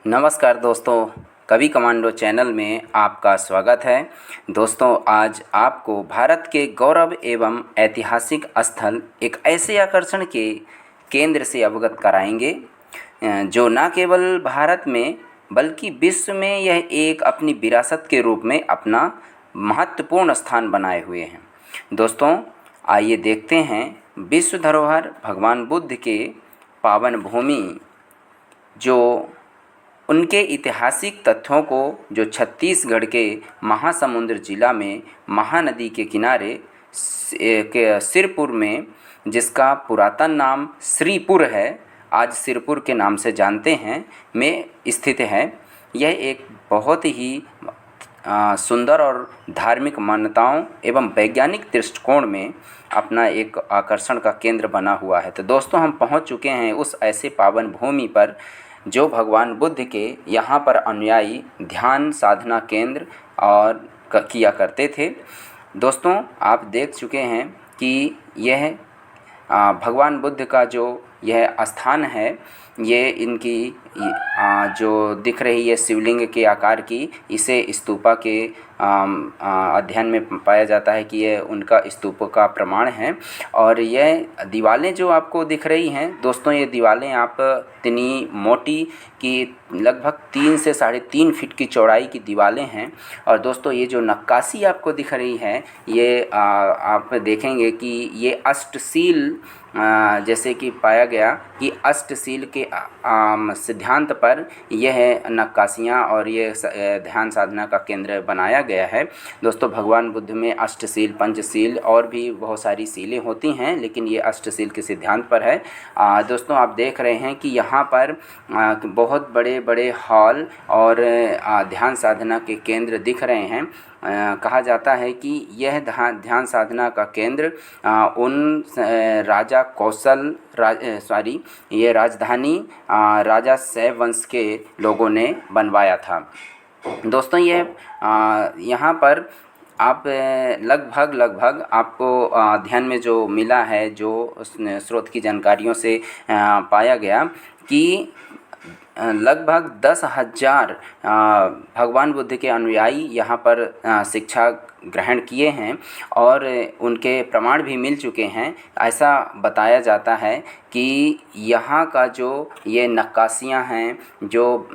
नमस्कार दोस्तों, कवि कमांडो चैनल में आपका स्वागत है। दोस्तों, आज आपको भारत के गौरव एवं ऐतिहासिक स्थल एक ऐसे आकर्षण के केंद्र से अवगत कराएंगे जो न केवल भारत में बल्कि विश्व में यह एक अपनी विरासत के रूप में अपना महत्वपूर्ण स्थान बनाए हुए हैं। दोस्तों, आइए देखते हैं विश्व धरोहर भगवान बुद्ध के पावन भूमि जो उनके ऐतिहासिक तथ्यों को जो छत्तीसगढ़ के महासमुंद जिला में महानदी के किनारे के सिरपुर में, जिसका पुरातन नाम श्रीपुर है, आज सिरपुर के नाम से जानते हैं, में स्थित है। यह एक बहुत ही सुंदर और धार्मिक मान्यताओं एवं वैज्ञानिक दृष्टिकोण में अपना एक आकर्षण का केंद्र बना हुआ है। तो दोस्तों, हम पहुंच चुके हैं उस ऐसे पावन भूमि पर जो भगवान बुद्ध के यहाँ पर अनुयायी ध्यान साधना केंद्र और किया करते थे। दोस्तों, आप देख चुके हैं कि यह भगवान बुद्ध का जो यह स्थान है, ये इनकी जो दिख रही है शिवलिंग के आकार की, इसे स्तूपा के अध्ययन में पाया जाता है कि यह उनका स्तूप का प्रमाण है। और यह दीवारें जो आपको दिख रही हैं दोस्तों, ये दीवारें आप इतनी मोटी कि लगभग 3 से 3.5 फीट की चौड़ाई की दीवारें हैं। और दोस्तों, ये जो नक्काशी आपको दिख रही है, ये आप देखेंगे कि ये अष्टशील जैसे कि पाया गया कि अष्टशील के सिद्धांत पर यह नक्काशियाँ और ये ध्यान साधना का केंद्र बनाया गया है। दोस्तों, भगवान बुद्ध में अष्टशील, पंचशील और भी बहुत सारी शीलें होती हैं, लेकिन ये अष्टशील के सिद्धांत पर है। दोस्तों, आप देख रहे हैं कि यहाँ पर बहुत बड़े बड़े हॉल और ध्यान साधना के केंद्र दिख रहे हैं। कहा जाता है कि यह ध्यान साधना का केंद्र उन राजा कौशल ये राजधानी राजा शैव वंश के लोगों ने बनवाया था। दोस्तों, ये यहाँ पर आप लगभग आपको अध्ययन में जो मिला है, जो स्रोत की जानकारियों से पाया गया कि लगभग 10,000 भगवान बुद्ध के अनुयायी यहाँ पर शिक्षा ग्रहण किए हैं और उनके प्रमाण भी मिल चुके हैं। ऐसा बताया जाता है कि यहाँ का जो ये नक्काशियाँ हैं, जो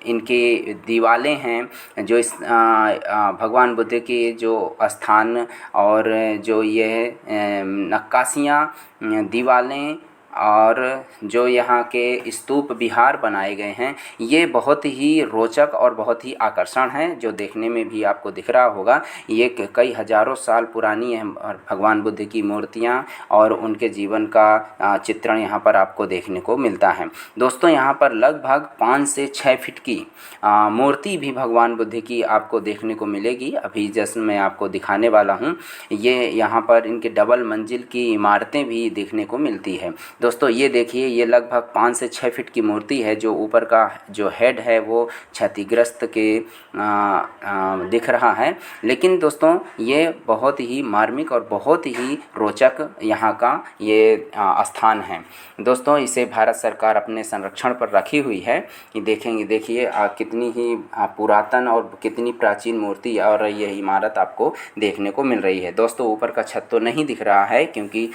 इनकी दीवारें हैं, जो इस भगवान बुद्ध के जो स्थान और जो ये नक्काशियाँ, दीवारें और जो यहाँ के स्तूप विहार बनाए गए हैं, ये बहुत ही रोचक और बहुत ही आकर्षण हैं, जो देखने में भी आपको दिख रहा होगा। ये कई हज़ारों साल पुरानी है भगवान बुद्ध की मूर्तियाँ और उनके जीवन का चित्रण यहाँ पर आपको देखने को मिलता है। दोस्तों, यहाँ पर लगभग 5 से 6 फीट की मूर्ति भी भगवान बुद्ध की आपको देखने को मिलेगी। अभी जैसे मैं आपको दिखाने वाला हूँ, ये यहाँ पर इनके डबल मंजिल की इमारतें भी देखने को मिलती है। दोस्तों, ये देखिए, ये लगभग 5 से 6 फीट की मूर्ति है। जो ऊपर का जो हेड है वो क्षतिग्रस्त के दिख रहा है, लेकिन दोस्तों, ये बहुत ही मार्मिक और बहुत ही रोचक यहाँ का ये स्थान है। दोस्तों, इसे भारत सरकार अपने संरक्षण पर रखी हुई है। कि देखिए कितनी ही पुरातन और कितनी प्राचीन मूर्ति और ये इमारत आपको देखने को मिल रही है। दोस्तों, ऊपर का छत तो नहीं दिख रहा है क्योंकि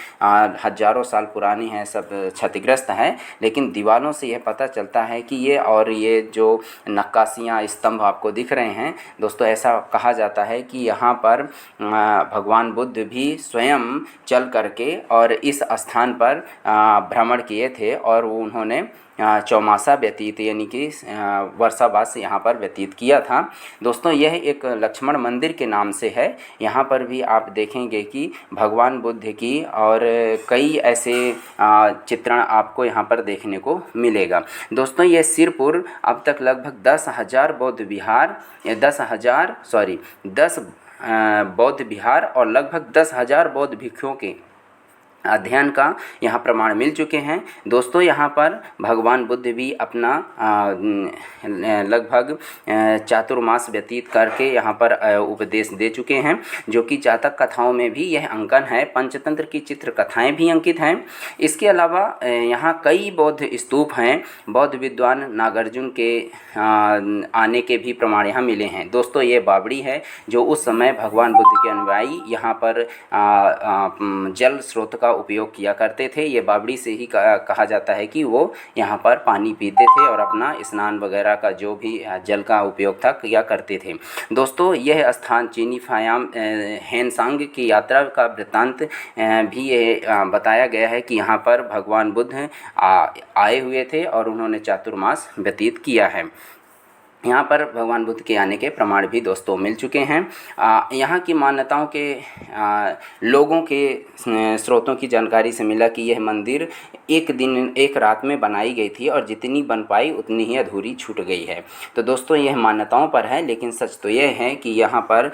हज़ारों साल पुरानी है, सब क्षतिग्रस्त है, लेकिन दीवारों से यह पता चलता है कि ये जो नक्काशियाँ, स्तंभ आपको दिख रहे हैं दोस्तों, ऐसा कहा जाता है कि यहाँ पर भगवान बुद्ध भी स्वयं चल करके और इस स्थान पर भ्रमण किए थे और उन्होंने चौमासा व्यतीत यानी कि वर्षावास यहाँ पर व्यतीत किया था। दोस्तों, यह एक लक्ष्मण मंदिर के नाम से है। यहाँ पर भी आप देखेंगे कि भगवान बुद्ध की और कई ऐसे चित्रण आपको यहाँ पर देखने को मिलेगा। दोस्तों, यह सिरपुर अब तक लगभग 10,000 बौद्ध विहार 10 बौद्ध विहार और लगभग 10,000 बौद्ध भिक्षुओं के अध्ययन का यहाँ प्रमाण मिल चुके हैं। दोस्तों यहाँ पर भगवान बुद्ध भी अपना लगभग चातुर्मास व्यतीत करके यहाँ पर उपदेश दे चुके हैं, जो कि जातक कथाओं में भी यह अंकन है। पंचतंत्र की चित्र कथाएँ भी अंकित हैं। इसके अलावा यहाँ कई बौद्ध स्तूप हैं। बौद्ध विद्वान नागार्जुन के आने के भी प्रमाण यहाँ मिले हैं। दोस्तों ये बावड़ी है जो उस समय भगवान बुद्ध के अनुयायी यहाँ पर जल स्रोत का उपयोग किया करते थे। ये बावड़ी से ही कहा जाता है कि वो यहाँ पर पानी पीते थे और अपना स्नान वगैरह का जो भी जल का उपयोग था किया करते थे। दोस्तों यह स्थान चीनी फायाम हेनसांग की यात्रा का वृत्तांत भी ये बताया गया है कि यहाँ पर भगवान बुद्ध आए हुए थे और उन्होंने चातुर्मास व्यतीत किया है। यहाँ पर भगवान बुद्ध के आने के प्रमाण भी दोस्तों मिल चुके हैं। यहाँ की मान्यताओं के लोगों के स्रोतों की जानकारी से मिला कि यह मंदिर एक दिन एक रात में बनाई गई थी और जितनी बन पाई उतनी ही अधूरी छूट गई है। तो दोस्तों यह मान्यताओं पर है, लेकिन सच तो यह है कि यहाँ पर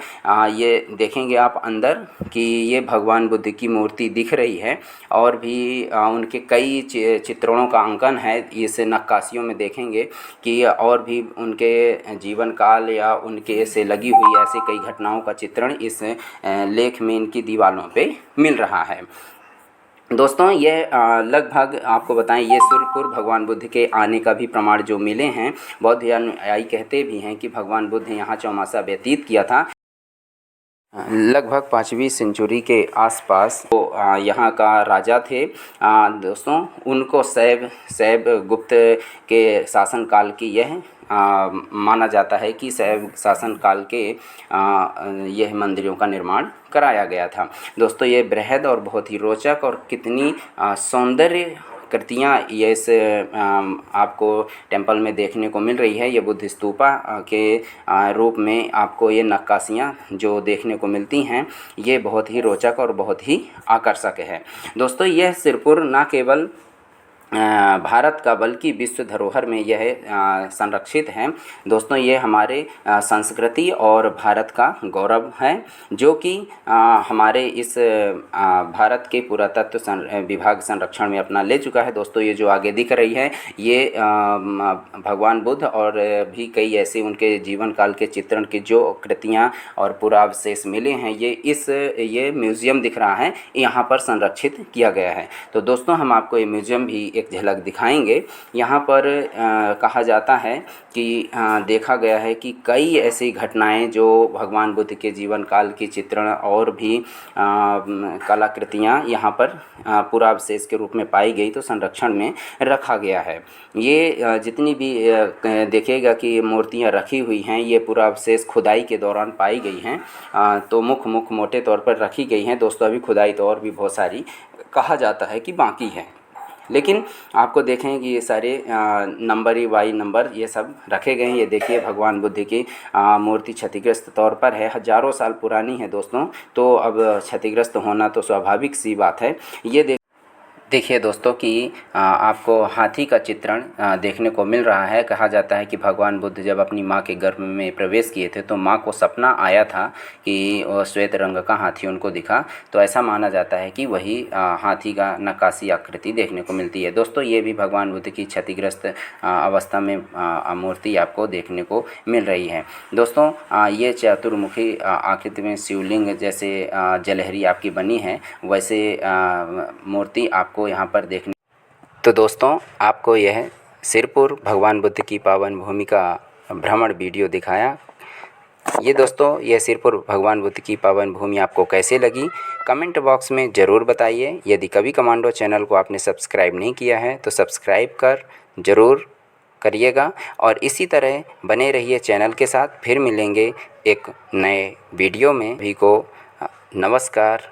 ये देखेंगे आप अंदर कि ये भगवान बुद्ध की मूर्ति दिख रही है और भी उनके कई चित्रणों का अंकन है। इस नक्काशियों में देखेंगे कि और भी उनके जीवन काल या उनके से लगी हुई ऐसी कई घटनाओं का चित्रण इस लेख में इनकी दीवारों पे मिल रहा है। दोस्तों ये लगभग आपको बताएं, ये सुरपुर भगवान बुद्ध के आने का भी प्रमाण जो मिले हैं। बौद्ध अनुयायी कहते भी हैं कि भगवान बुद्ध यहाँ चौमासा व्यतीत किया था। लगभग 5वीं सेंचुरी के आसपास वो यहाँ का राजा थे। दोस्तों उनको शैव गुप्त के शासनकाल की यह माना जाता है कि शैव शासनकाल के यह मंदिरों का निर्माण कराया गया था। दोस्तों ये बृहद और बहुत ही रोचक और कितनी सौंदर्य कृतियाँ ये इस आपको टेंपल में देखने को मिल रही है। ये बुद्ध स्तूपा के रूप में आपको ये नक्काशियाँ जो देखने को मिलती हैं, ये बहुत ही रोचक और बहुत ही आकर्षक है। दोस्तों यह सिरपुर न केवल भारत का बल्कि विश्व धरोहर में यह संरक्षित है। दोस्तों ये हमारे संस्कृति और भारत का गौरव है, जो कि हमारे इस भारत के पुरातत्व विभाग संरक्षण में अपना ले चुका है। दोस्तों ये जो आगे दिख रही है ये भगवान बुद्ध और भी कई ऐसे उनके जीवन काल के चित्रण की जो कृतियाँ और पुरावशेष मिले हैं, ये म्यूज़ियम दिख रहा है, यहाँ पर संरक्षित किया गया है। तो दोस्तों हम आपको ये म्यूज़ियम भी एक झलक दिखाएंगे। यहाँ पर कहा जाता है कि देखा गया है कि कई ऐसी घटनाएं जो भगवान बुद्ध के जीवन काल की चित्रण और भी कलाकृतियाँ यहाँ पर पुरावशेष के रूप में पाई गई, तो संरक्षण में रखा गया है। ये जितनी भी देखिएगा कि मूर्तियाँ रखी हुई हैं, ये पुरावशेष खुदाई के दौरान पाई गई हैं, तो मुख्य मोटे तौर पर रखी गई हैं। दोस्तों अभी खुदाई तो और भी बहुत सारी कहा जाता है कि बाकी है, लेकिन आपको देखें कि ये सारे नंबर बाई नंबर ये सब रखे गए हैं। ये देखिए भगवान बुद्ध की मूर्ति क्षतिग्रस्त तौर पर है, हज़ारों साल पुरानी है दोस्तों, तो अब क्षतिग्रस्त होना तो स्वाभाविक सी बात है। ये देखिए दोस्तों कि आपको हाथी का चित्रण देखने को मिल रहा है। कहा जाता है कि भगवान बुद्ध जब अपनी माँ के गर्भ में प्रवेश किए थे तो माँ को सपना आया था कि श्वेत रंग का हाथी उनको दिखा, तो ऐसा माना जाता है कि वही हाथी का नक्काशी आकृति देखने को मिलती है। दोस्तों ये भी भगवान बुद्ध की क्षतिग्रस्त अवस्था में मूर्ति आपको देखने को मिल रही है। दोस्तों ये चतुर्मुखी आकृति में शिवलिंग जैसे जलहरी आपकी बनी है, वैसे मूर्ति आपको यहाँ पर देखने। तो दोस्तों आपको यह सिरपुर भगवान बुद्ध की पावन भूमि का भ्रमण वीडियो दिखाया। ये दोस्तों ये सिरपुर भगवान बुद्ध की पावन भूमि आपको कैसे लगी कमेंट बॉक्स में ज़रूर बताइए। यदि कवि कमांडो चैनल को आपने सब्सक्राइब नहीं किया है तो सब्सक्राइब कर ज़रूर करिएगा और इसी तरह बने रहिए चैनल के साथ। फिर मिलेंगे एक नए वीडियो में। भी को नमस्कार।